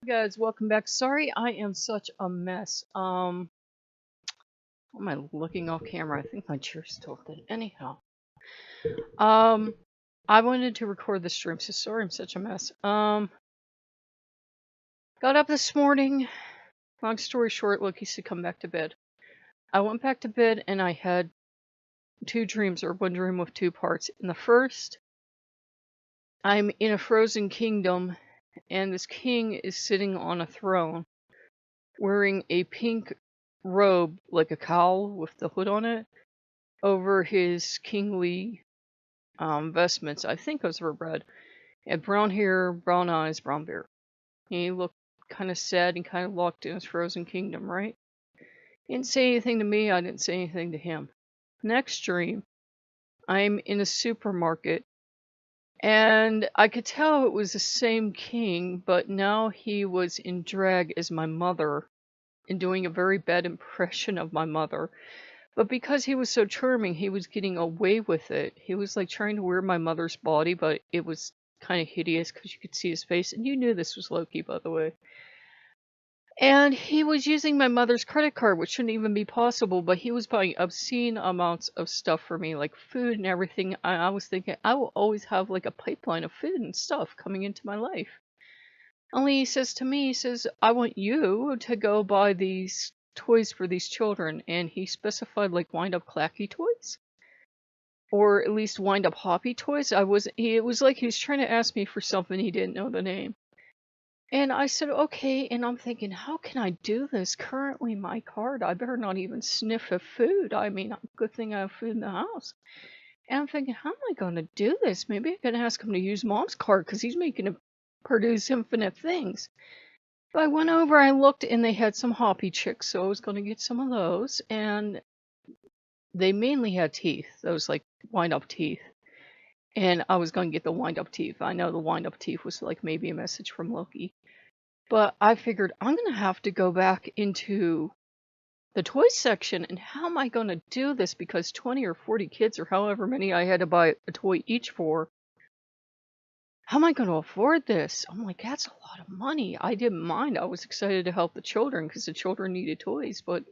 Guys, welcome back. Sorry, I am such a mess. Why am I looking off camera? I think my chair's tilted. Anyhow, I wanted to record the stream, so sorry I'm such a mess. Got up this morning. Long story short, Loki said come back to bed. I went back to bed and I had two dreams, or one dream with two parts. In the first, I'm in a frozen kingdom, and this king is sitting on a throne, wearing a pink robe, like a cowl with the hood on it, over his kingly vestments. I think those were red. He had brown hair, brown eyes, brown beard. He looked kind of sad and kind of locked in his frozen kingdom, right? He didn't say anything to me, I didn't say anything to him. Next dream, I'm in a supermarket, and I could tell it was the same king, but now he was in drag as my mother and doing a very bad impression of my mother. But because he was so charming, he was getting away with it. He was like trying to wear my mother's body, but it was kind of hideous because you could see his face. And you knew this was Loki, by the way. And he was using my mother's credit card, which shouldn't even be possible, but he was buying obscene amounts of stuff for me, like food and everything. I was thinking, I will always have like a pipeline of food and stuff coming into my life. Only he says to me, he says, I want you to go buy these toys for these children. And he specified like wind-up clacky toys. Or at least wind-up hoppy toys. It was like he was trying to ask me for something he didn't know the name. And I said, okay, and I'm thinking, how can I do this? Currently, my card, I better not even sniff of food. I mean, good thing I have food in the house. And I'm thinking, how am I going to do this? Maybe I can ask him to use Mom's card because he's making it produce infinite things. But I went over, I looked, and they had some hoppy chicks, so I was going to get some of those. And they mainly had teeth, those like wind-up teeth. And I was going to get the wind-up teeth. I know the wind-up teeth was like maybe a message from Loki. But I figured I'm going to have to go back into the toy section, and how am I going to do this? Because 20 or 40 kids, or however many I had to buy a toy each for, how am I going to afford this? I'm like, that's a lot of money. I didn't mind. I was excited to help the children because the children needed toys, but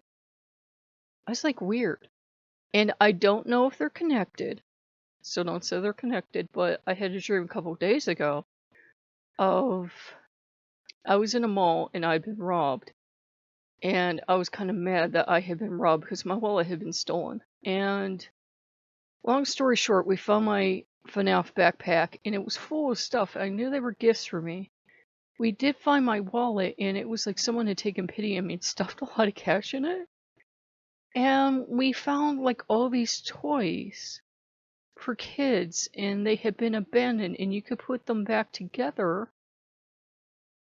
I was like, weird. And I don't know if they're connected. So don't say they're connected, but I had a dream a couple of days ago of I was in a mall and I'd been robbed. And I was kind of mad that I had been robbed because my wallet had been stolen. And long story short, we found my FNAF backpack and it was full of stuff. I knew they were gifts for me. We did find my wallet and it was like someone had taken pity on me and stuffed a lot of cash in it. And we found like all these toys for kids and they had been abandoned, and you could put them back together,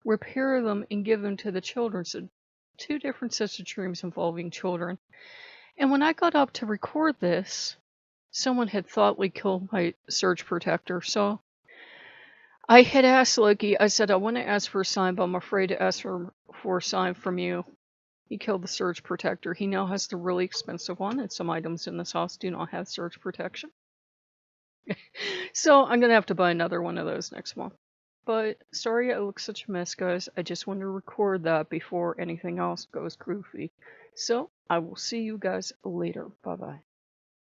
repair them, and give them to the children. So two different sets of dreams involving children. And when I got up to record this, someone had thoughtfully killed my surge protector. So I had asked Loki, I said, I want to ask for a sign, but I'm afraid to ask for a sign from you. He killed the surge protector. He now has the really expensive one, and some items in this house do not have surge protection. So I'm going to have to buy another one of those next month. But sorry I look such a mess, guys. I just want to record that before anything else goes goofy. So I will see you guys later. Bye-bye.